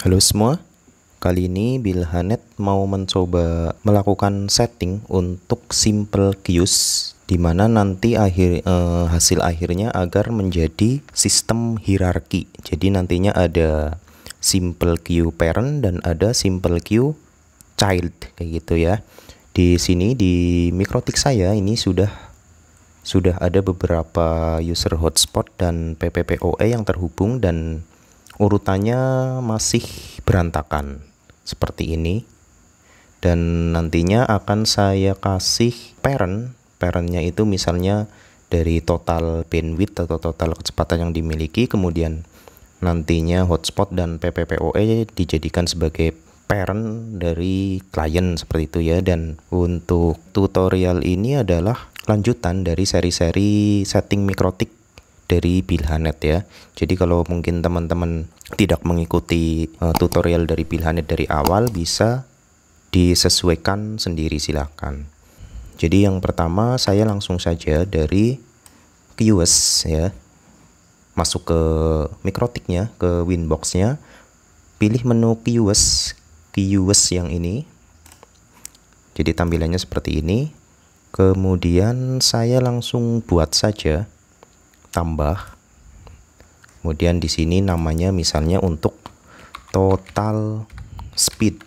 Halo semua, kali ini Bilhanet mau mencoba melakukan setting untuk simple queues di mana nanti hasil akhirnya agar menjadi sistem hierarki. Jadi nantinya ada simple queue parent dan ada simple queue child kayak gitu ya. Di sini di Mikrotik saya ini sudah ada beberapa user hotspot dan PPPoE yang terhubung dan urutannya masih berantakan seperti ini, dan nantinya akan saya kasih parentnya itu misalnya dari total bandwidth atau total kecepatan yang dimiliki, kemudian nantinya hotspot dan PPPoE dijadikan sebagai parent dari klien seperti itu ya. Dan untuk tutorial ini adalah lanjutan dari seri-seri setting Mikrotik dari Bilhanet ya. Jadi kalau mungkin teman-teman tidak mengikuti tutorial dari Bilhanet dari awal, bisa disesuaikan sendiri silahkan. Jadi yang pertama saya langsung saja dari queues ya, masuk ke Mikrotiknya, ke Winbox-nya, pilih menu queues yang ini. Jadi tampilannya seperti ini. Kemudian saya langsung buat saja tambah. Kemudian di sini namanya misalnya untuk total speed.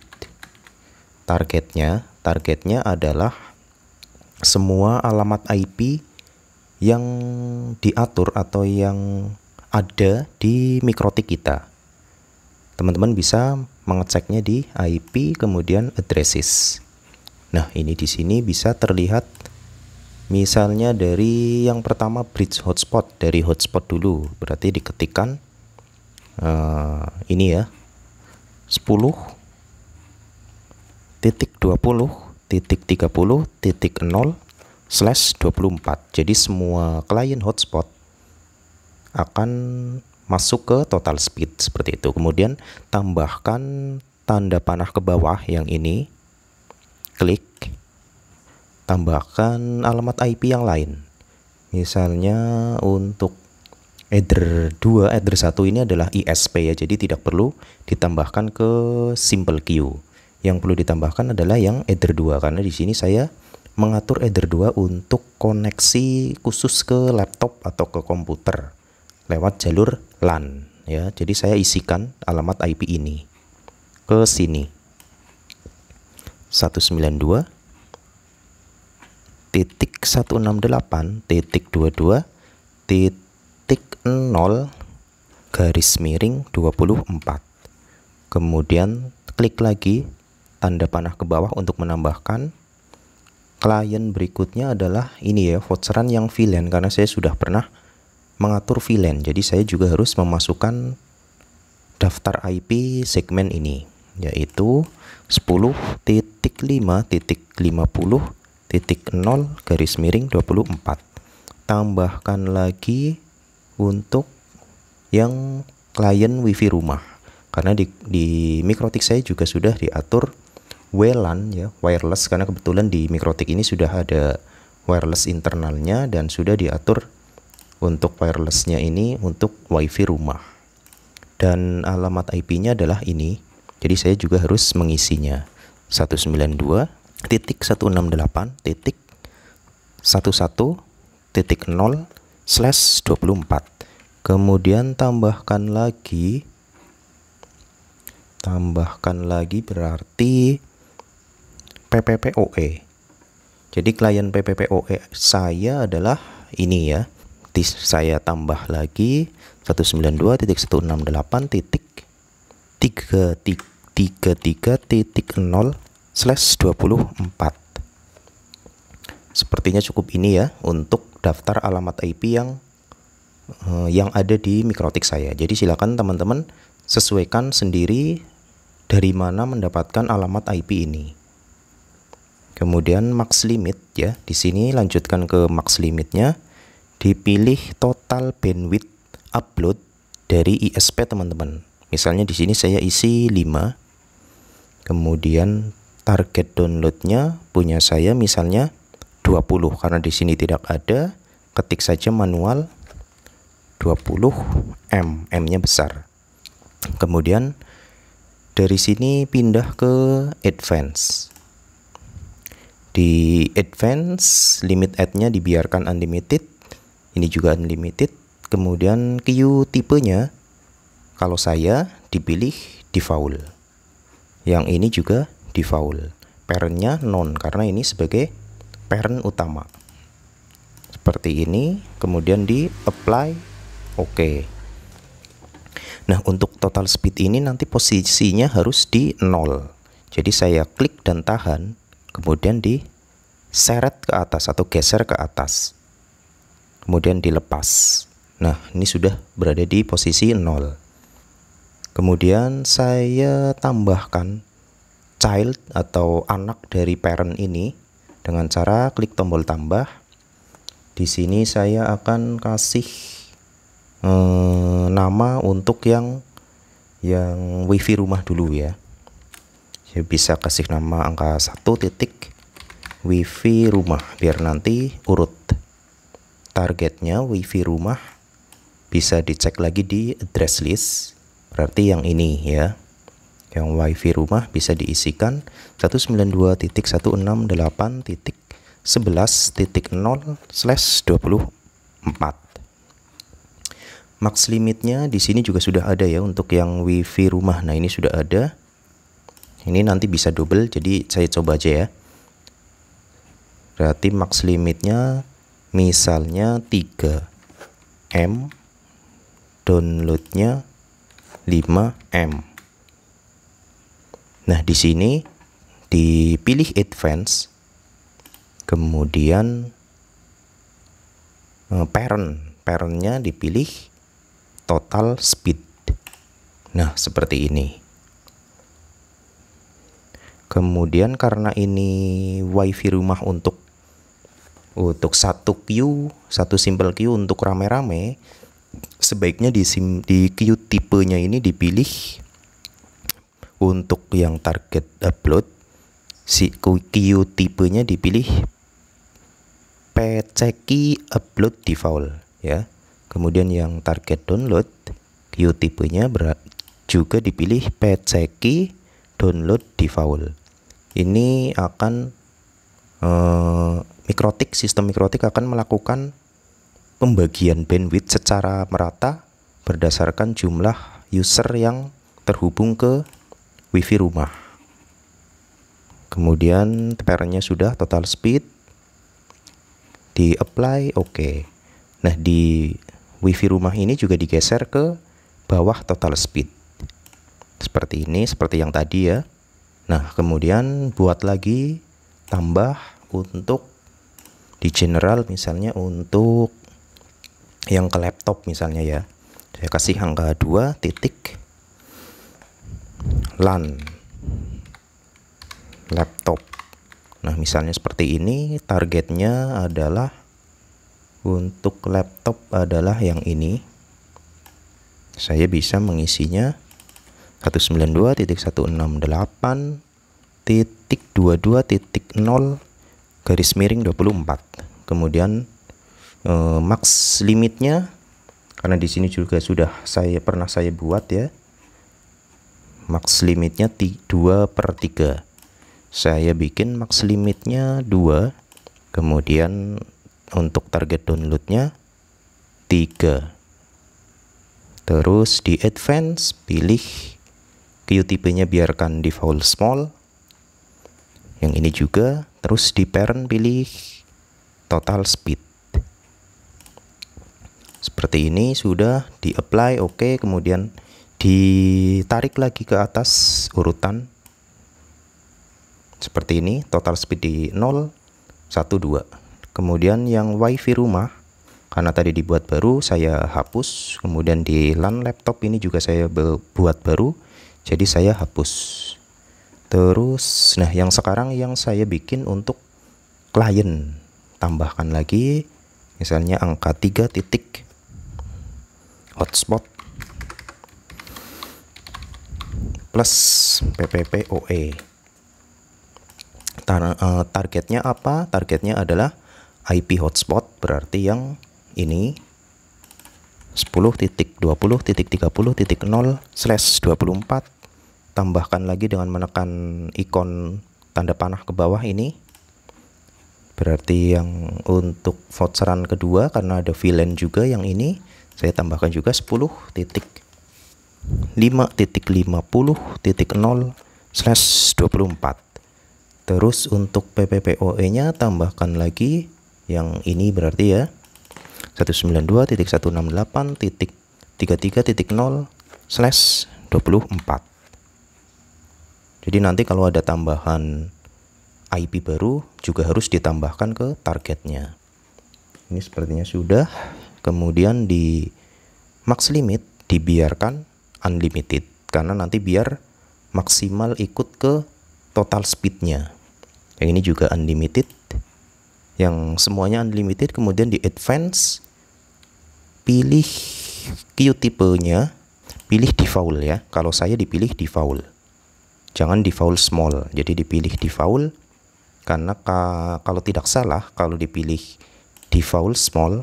Targetnya adalah semua alamat IP yang diatur atau yang ada di Mikrotik kita. Teman-teman bisa mengeceknya di IP kemudian addresses. Nah, ini di sini bisa terlihat misalnya dari yang pertama bridge hotspot, dari hotspot dulu, berarti diketikkan ini ya, 10.20.30.0/24. Jadi semua klien hotspot akan masuk ke total speed seperti itu. Kemudian tambahkan tanda panah ke bawah yang ini, klik, tambahkan alamat IP yang lain. Misalnya untuk header 2, header 1 ini adalah ISP ya, jadi tidak perlu ditambahkan ke simple queue. Yang perlu ditambahkan adalah yang header 2, karena di sini saya mengatur header 2 untuk koneksi khusus ke laptop atau ke komputer lewat jalur LAN ya. Jadi saya isikan alamat IP ini ke sini, 192.168.0/24. Kemudian klik lagi tanda panah ke bawah untuk menambahkan. Klien berikutnya adalah ini ya, voucheran yang VLAN, karena saya sudah pernah mengatur VLAN, jadi saya juga harus memasukkan daftar IP segmen ini, yaitu 10.5.50.0/24. Tambahkan lagi untuk yang klien wifi rumah, karena di Mikrotik saya juga sudah diatur WLAN ya, wireless, karena kebetulan di Mikrotik ini sudah ada wireless internalnya dan sudah diatur untuk wirelessnya ini untuk wifi rumah. Dan alamat IP-nya adalah ini, jadi saya juga harus mengisinya, 192.168.11.0/24. Kemudian tambahkan lagi berarti PPPoE. Jadi klien PPPoE saya adalah ini ya. Saya tambah lagi 192.168.33.0/24. Sepertinya cukup ini ya untuk daftar alamat IP yang ada di Mikrotik saya. Jadi silakan teman-teman sesuaikan sendiri dari mana mendapatkan alamat IP ini. Kemudian max limit ya, di sini lanjutkan ke max limitnya, dipilih total bandwidth upload dari ISP teman-teman. Misalnya di sini saya isi 5. Kemudian target downloadnya punya saya misalnya 20, karena di sini tidak ada, ketik saja manual 20 M, M-nya besar. Kemudian Dari sini pindah ke advance. Di advance limit add-nya dibiarkan unlimited. Ini juga unlimited. Kemudian queue tipenya kalau saya dipilih default. Yang ini juga default. Parent-nya non karena ini sebagai parent utama. Seperti ini, kemudian di apply oke. Nah, untuk total speed ini nanti posisinya harus di 0. Jadi saya klik dan tahan, kemudian diseret ke atas atau geser ke atas. Kemudian dilepas. Nah, ini sudah berada di posisi 0. Kemudian saya tambahkan child atau anak dari parent ini dengan cara klik tombol tambah. Di sini saya akan kasih nama untuk yang wifi rumah dulu ya. Saya bisa kasih nama angka 1 titik wifi rumah biar nanti urut. Targetnya wifi rumah bisa dicek lagi di address list, berarti yang ini ya. Yang wifi rumah bisa diisikan 192.168.11.0/24. Max limitnya di sini juga sudah ada ya untuk yang wifi rumah. Nah, ini sudah ada. Ini nanti bisa double, jadi saya coba aja ya. Berarti max limitnya misalnya 3 M, downloadnya 5 M. Nah, di sini dipilih advance, kemudian parentnya dipilih total speed. Nah, seperti ini. Kemudian karena ini wifi rumah untuk satu queue, satu simple queue untuk rame-rame, sebaiknya di queue tipenya ini dipilih untuk yang target upload. Si queue tipenya dipilih PCKey upload default ya. Kemudian yang target download queue tipenya juga dipilih PCKey download default. Ini akan sistem mikrotik akan melakukan pembagian bandwidth secara merata berdasarkan jumlah user yang terhubung ke wifi rumah. Kemudian parentnya sudah total speed, di apply oke. Nah, di wifi rumah ini juga digeser ke bawah total speed seperti ini, seperti yang tadi ya. Nah, kemudian buat lagi tambah untuk di general, misalnya untuk yang ke laptop misalnya ya, saya kasih angka 2 titik LAN laptop. Nah, misalnya seperti ini, targetnya adalah untuk laptop adalah yang ini. Saya bisa mengisinya 192.168.22.0/24. Kemudian max limitnya, karena di sini juga sudah pernah saya buat ya. Max limitnya 2/3. Saya bikin max limitnya 2. Kemudian untuk target downloadnya 3. Terus di advance pilih queue tipenya biarkan default small. Yang ini juga. Terus di parent pilih total speed. Seperti ini sudah di apply oke. Kemudian ditarik lagi ke atas urutan seperti ini, total speed di 0, 1, 2. Kemudian yang wifi rumah, karena tadi dibuat baru, saya hapus. Kemudian di LAN laptop ini juga saya buat baru, jadi saya hapus. Terus, nah yang sekarang yang saya bikin untuk klien, tambahkan lagi, misalnya angka 3 titik hotspot plus PPPoE. Targetnya apa? Targetnya adalah IP hotspot, berarti yang ini 10.20.30.0/24 tambahkan lagi dengan menekan ikon tanda panah ke bawah ini. Berarti yang untuk voucheran kedua, karena ada VLAN juga yang ini, saya tambahkan juga 10.5.50.0/24. Terus untuk PPPoE nya tambahkan lagi yang ini, berarti ya 192.168.33.0/24. Jadi nanti kalau ada tambahan IP baru juga harus ditambahkan ke targetnya. Ini sepertinya sudah. Kemudian di max limit dibiarkan unlimited, karena nanti biar maksimal ikut ke total speednya. Yang ini juga unlimited, yang semuanya unlimited. Kemudian di advance pilih queue tipenya, pilih default ya. Kalau saya dipilih default, jangan default small, jadi dipilih default. Karena kalau tidak salah, kalau dipilih default small,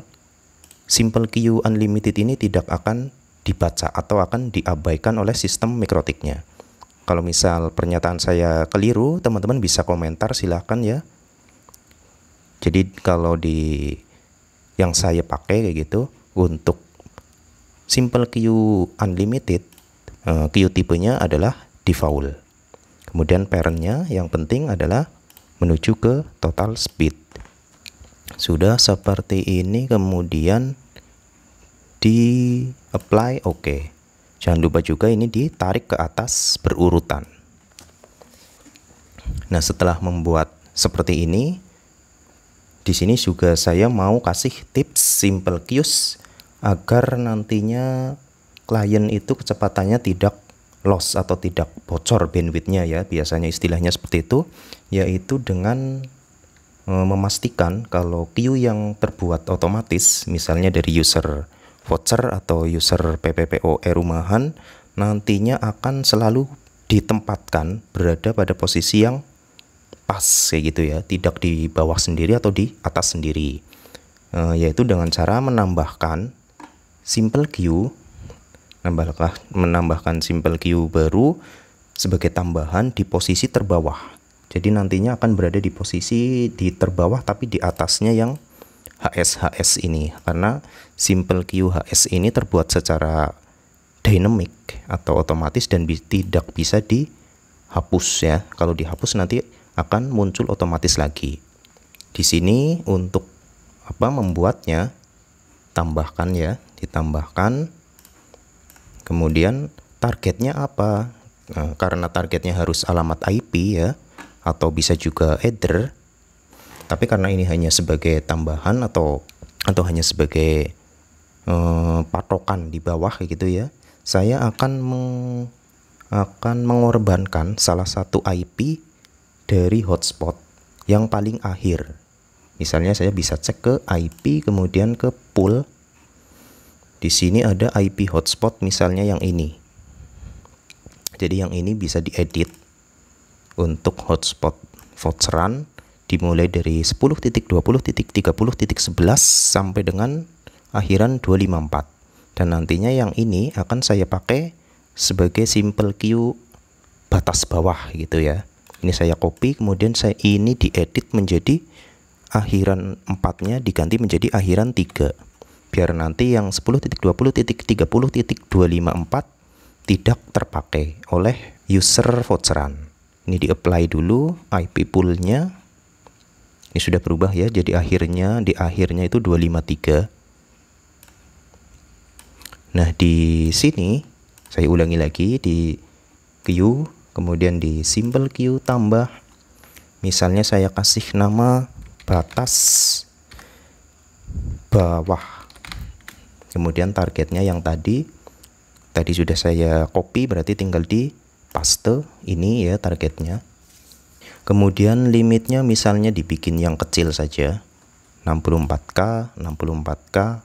simple queue unlimited ini tidak akan dibaca atau akan diabaikan oleh sistem mikrotiknya. Kalau misal pernyataan saya keliru, teman-teman bisa komentar, silahkan ya. Jadi kalau di yang saya pakai kayak gitu, untuk simple queue unlimited, queue tipenya adalah default. Kemudian parentnya yang penting adalah menuju ke total speed. Sudah seperti ini, kemudian di apply oke. Jangan lupa juga ini ditarik ke atas berurutan. Nah, setelah membuat seperti ini, di sini juga saya mau kasih tips simple queues agar nantinya klien itu kecepatannya tidak loss atau tidak bocor bandwidthnya ya, biasanya istilahnya seperti itu, yaitu dengan memastikan kalau queue yang terbuat otomatis, misalnya dari user voucher atau user PPPoE rumahan, nantinya akan selalu ditempatkan berada pada posisi yang pas kayak gitu ya, tidak di bawah sendiri atau di atas sendiri, yaitu dengan cara menambahkan simple queue, menambahkan simple queue baru sebagai tambahan di posisi terbawah. Jadi nantinya akan berada di posisi di terbawah tapi di atasnya yang HS ini, karena simple queue HS ini terbuat secara dynamic atau otomatis dan tidak bisa dihapus ya. Kalau dihapus nanti akan muncul otomatis lagi. Di sini untuk membuatnya, tambahkan ya, ditambahkan. Kemudian targetnya apa? Nah, karena targetnya harus alamat IP ya, atau bisa juga header. Tapi karena ini hanya sebagai tambahan atau hanya sebagai patokan di bawah gitu ya, saya akan mengorbankan salah satu IP dari hotspot yang paling akhir. Misalnya saya bisa cek ke IP, kemudian ke pool. Di sini ada IP hotspot misalnya yang ini. Jadi yang ini bisa diedit untuk hotspot voucheran, dimulai dari 10.20.30.11 sampai dengan akhiran 254. Dan nantinya yang ini akan saya pakai sebagai simple queue batas bawah gitu ya. Ini saya copy, kemudian saya ini diedit menjadi akhiran 4-nya diganti menjadi akhiran 3. Biar nanti yang 10.20.30.254 tidak terpakai oleh user voucheran. Ini di apply dulu IP poolnya. Ini sudah berubah ya, jadi di akhirnya itu 253. Nah, di sini saya ulangi lagi di queue, kemudian di simple queue tambah, misalnya saya kasih nama batas bawah. Kemudian targetnya yang tadi sudah saya copy, berarti tinggal di paste ini ya targetnya. Kemudian limitnya misalnya dibikin yang kecil saja, 64K, 64K.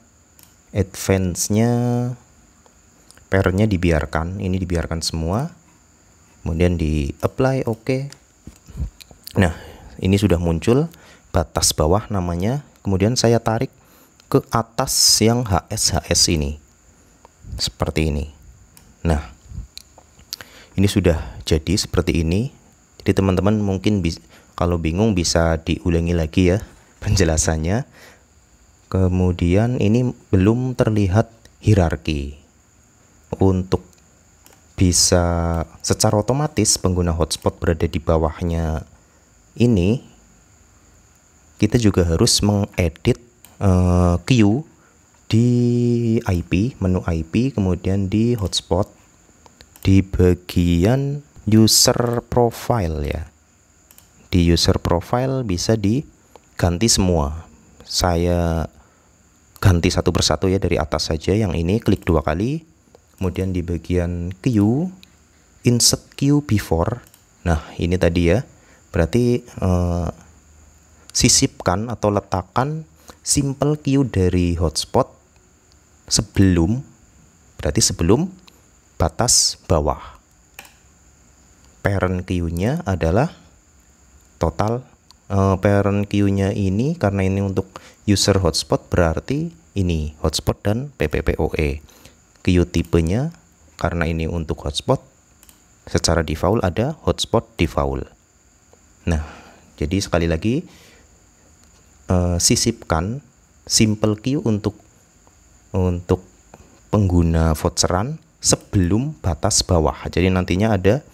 Advance-nya, pair-nya dibiarkan, ini dibiarkan semua. Kemudian di apply oke. Nah, ini sudah muncul batas bawah namanya. Kemudian saya tarik ke atas yang HS ini. Seperti ini. Nah, Ini sudah jadi seperti ini. Jadi teman-teman mungkin kalau bingung bisa diulangi lagi ya penjelasannya. Kemudian ini belum terlihat hierarki. Untuk bisa secara otomatis pengguna hotspot berada di bawahnya ini, kita juga harus mengedit queue di IP, menu IP, kemudian di hotspot, di bagian user profile ya. Di user profile bisa diganti semua. Saya ganti satu persatu ya, dari atas saja. Yang ini klik 2 kali. Kemudian di bagian queue, insert queue before. Nah, ini tadi ya. Berarti sisipkan atau letakkan simple queue dari hotspot sebelum, berarti sebelum batas bawah. Parent queue-nya adalah total parent queue-nya ini, karena ini untuk user hotspot berarti ini hotspot dan PPPoE. Queue tipenya karena ini untuk hotspot, secara default ada hotspot default. Nah, jadi sekali lagi sisipkan simple queue untuk pengguna voucheran sebelum batas bawah. Jadi nantinya ada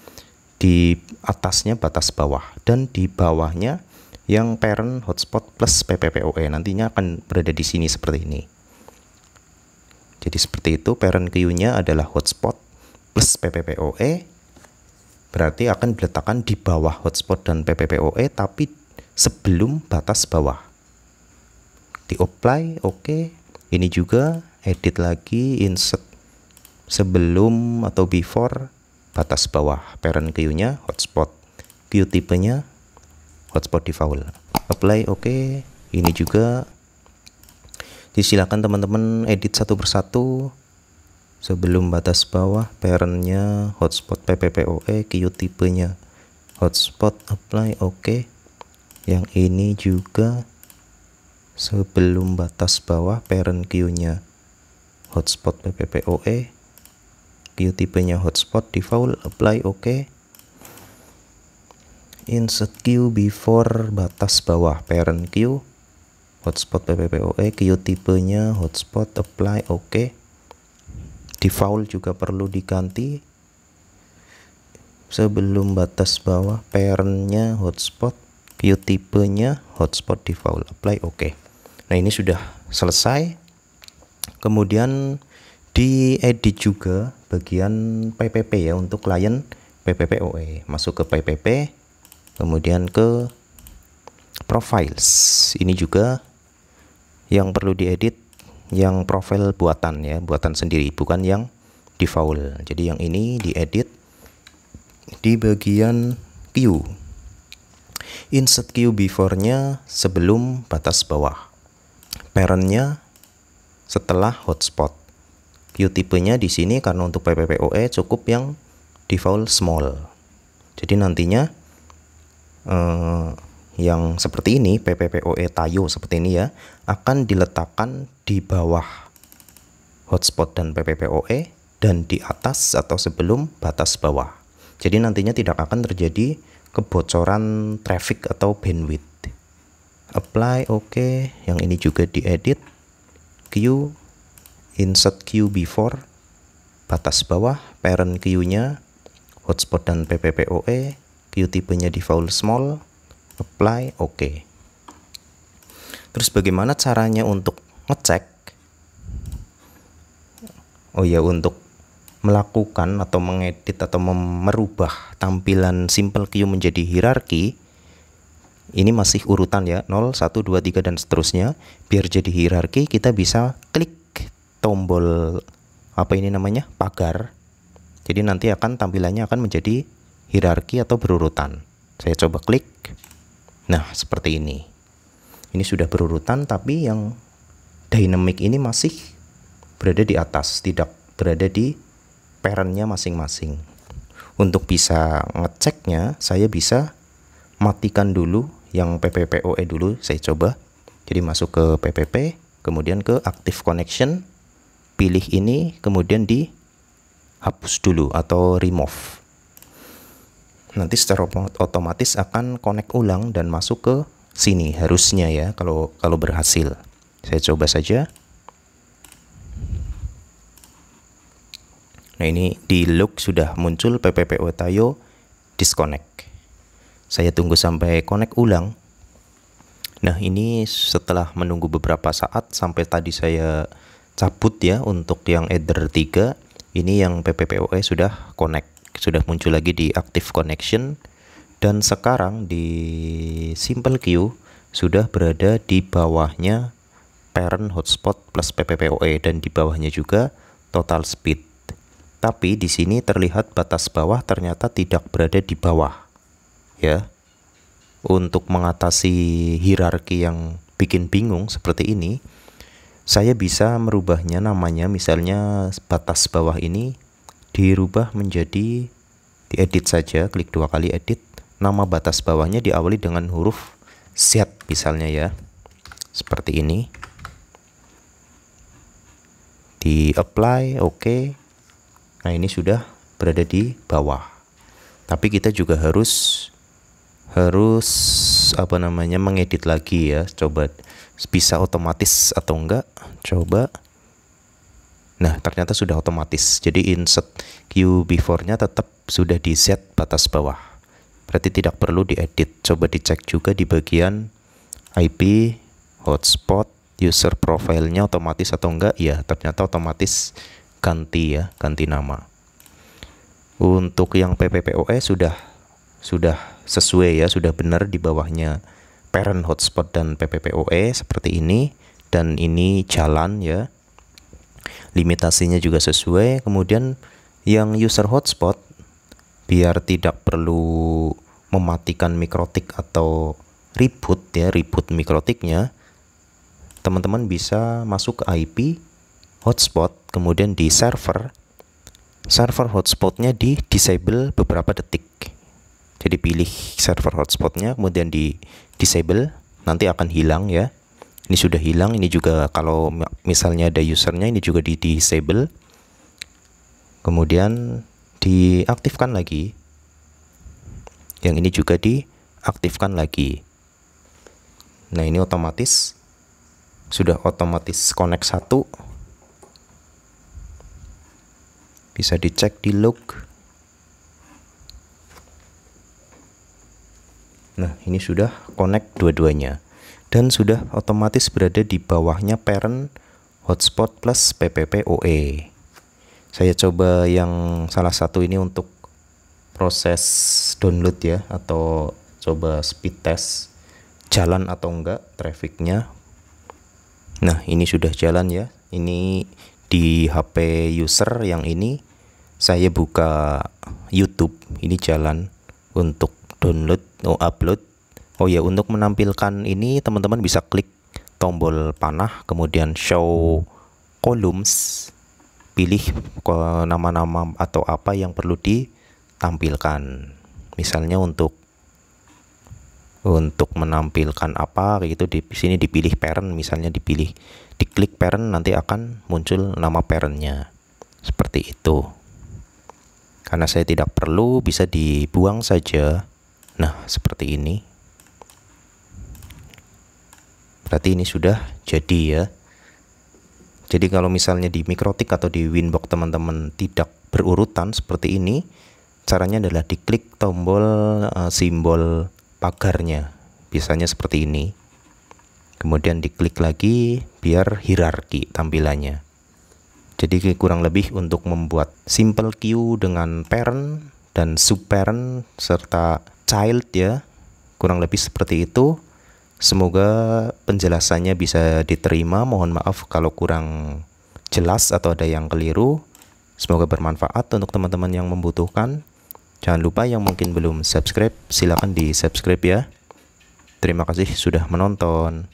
di atasnya batas bawah dan di bawahnya yang parent hotspot plus PPPoE, nantinya akan berada di sini seperti ini. Jadi seperti itu, parent queue-nya adalah hotspot plus PPPoE, berarti akan diletakkan di bawah hotspot dan PPPoE tapi sebelum batas bawah. Di apply, oke. Ini juga edit lagi, insert sebelum atau before batas bawah. Parent queue-nya hotspot, queue tipenya hotspot default. Apply, oke. Ini juga disilakan teman-teman edit satu persatu. Sebelum batas bawah, parentnya hotspot PPPoE, queue tipenya hotspot, apply, oke. Yang ini juga sebelum batas bawah, parent queue-nya hotspot PPPoE, queue tipenya hotspot default, apply, oke. Insert queue before batas bawah, parent queue hotspot PPPoE, queue tipenya hotspot, apply, oke. Default juga perlu diganti. Sebelum batas bawah, parentnya hotspot, queue tipenya hotspot default, apply, oke. Nah, ini sudah selesai. Kemudian diedit juga bagian PPP ya, untuk klien PPPoE. Masuk ke PPP, kemudian ke profiles. Ini juga yang perlu diedit, yang profile buatan ya, buatan sendiri, bukan yang default. Jadi yang ini diedit di bagian queue. Insert queue before-nya sebelum batas bawah. Parent-nya setelah hotspot. Queue tipenya di sini karena untuk PPPoE cukup yang default small. Jadi nantinya yang seperti ini, PPPoE Tayo seperti ini ya, akan diletakkan di bawah hotspot dan PPPoE dan di atas atau sebelum batas bawah. Jadi nantinya tidak akan terjadi kebocoran traffic atau bandwidth. Apply, oke. Yang ini juga diedit. Queue, insert queue before batas bawah, parent queue-nya hotspot dan PPPoE, queue tipenya default small, apply, oke. Terus bagaimana caranya untuk ngecek? Oh ya, untuk melakukan atau mengedit atau merubah tampilan simple queue menjadi hierarki, ini masih urutan ya, 0, 1, 2, 3 dan seterusnya. Biar jadi hierarki, kita bisa klik tombol apa ini namanya, pagar. Jadi nanti akan tampilannya akan menjadi hierarki atau berurutan. Saya coba klik. Nah, seperti ini. Ini sudah berurutan, tapi yang dynamic ini masih berada di atas, tidak berada di parentnya masing-masing. Untuk bisa ngeceknya, saya bisa matikan dulu yang PPPoE dulu, saya coba. Jadi masuk ke PPP, kemudian ke Active Connection, pilih ini, kemudian dihapus dulu atau remove. nanti secara otomatis akan connect ulang dan masuk ke sini harusnya ya, kalau berhasil. Saya coba saja. Nah, ini di log sudah muncul PPPoE Tayo disconnect. Saya tunggu sampai connect ulang. Nah, ini setelah menunggu beberapa saat sampai tadi saya cabut ya untuk yang Ether 3, ini yang PPPoE sudah connect, sudah muncul lagi di active connection, dan sekarang di Simple Queue sudah berada di bawahnya parent hotspot plus PPPoE dan di bawahnya juga total speed. Tapi di sini terlihat batas bawah ternyata tidak berada di bawah ya. Untuk mengatasi hierarki yang bikin bingung seperti ini, saya bisa merubahnya namanya, misalnya batas bawah ini dirubah menjadi, diedit saja, klik 2 kali edit, nama batas bawahnya diawali dengan huruf Z misalnya ya, seperti ini. Di apply, oke. Nah, ini sudah berada di bawah. Tapi kita juga harus mengedit lagi ya. Coba bisa otomatis atau enggak, coba. Nah, ternyata sudah otomatis. Jadi insert queue before-nya tetap sudah di set batas bawah, berarti tidak perlu diedit. Coba dicek juga di bagian IP hotspot user profile-nya otomatis atau enggak. Ya, ternyata otomatis ganti ya, ganti nama. Untuk yang PPPoE sudah sesuai ya, sudah benar di bawahnya parent hotspot dan PPPoE seperti ini, dan ini jalan ya, limitasinya juga sesuai. Kemudian yang user hotspot, biar tidak perlu mematikan mikrotik atau reboot ya, reboot mikrotiknya, teman-teman bisa masuk ke IP hotspot, kemudian di server hotspotnya di disable beberapa detik. Jadi pilih server hotspotnya, kemudian di disable, nanti akan hilang ya. Ini sudah hilang. Ini juga kalau misalnya ada usernya, ini juga di disable, kemudian diaktifkan lagi. Yang ini juga diaktifkan lagi. Nah, ini otomatis sudah otomatis connect 1. Bisa dicek di log. Nah, ini sudah connect dua-duanya dan sudah otomatis berada di bawahnya parent hotspot plus PPPoE. Saya coba yang salah satu ini untuk proses download ya, atau coba speed test jalan atau enggak trafficnya. Nah, ini sudah jalan ya. Ini di HP user yang ini saya buka YouTube, ini jalan untuk download, upload. Oh ya, untuk menampilkan ini teman-teman bisa klik tombol panah, kemudian show columns, pilih nama-nama atau apa yang perlu ditampilkan. Misalnya untuk menampilkan apa gitu, di sini dipilih parent, misalnya diklik parent, nanti akan muncul nama parentnya seperti itu. Karena saya tidak perlu, bisa dibuang saja. Nah, seperti ini. Berarti ini sudah jadi ya. Jadi kalau misalnya di mikrotik atau di Winbox teman-teman tidak berurutan seperti ini, caranya adalah diklik tombol simbol pagarnya, biasanya seperti ini. Kemudian diklik lagi biar hierarki tampilannya. Jadi kurang lebih untuk membuat simple queue dengan parent dan subparent serta child ya, kurang lebih seperti itu. Semoga penjelasannya bisa diterima. Mohon maaf kalau kurang jelas atau ada yang keliru. Semoga bermanfaat untuk teman-teman yang membutuhkan. Jangan lupa yang mungkin belum subscribe, silakan di subscribe ya. Terima kasih sudah menonton.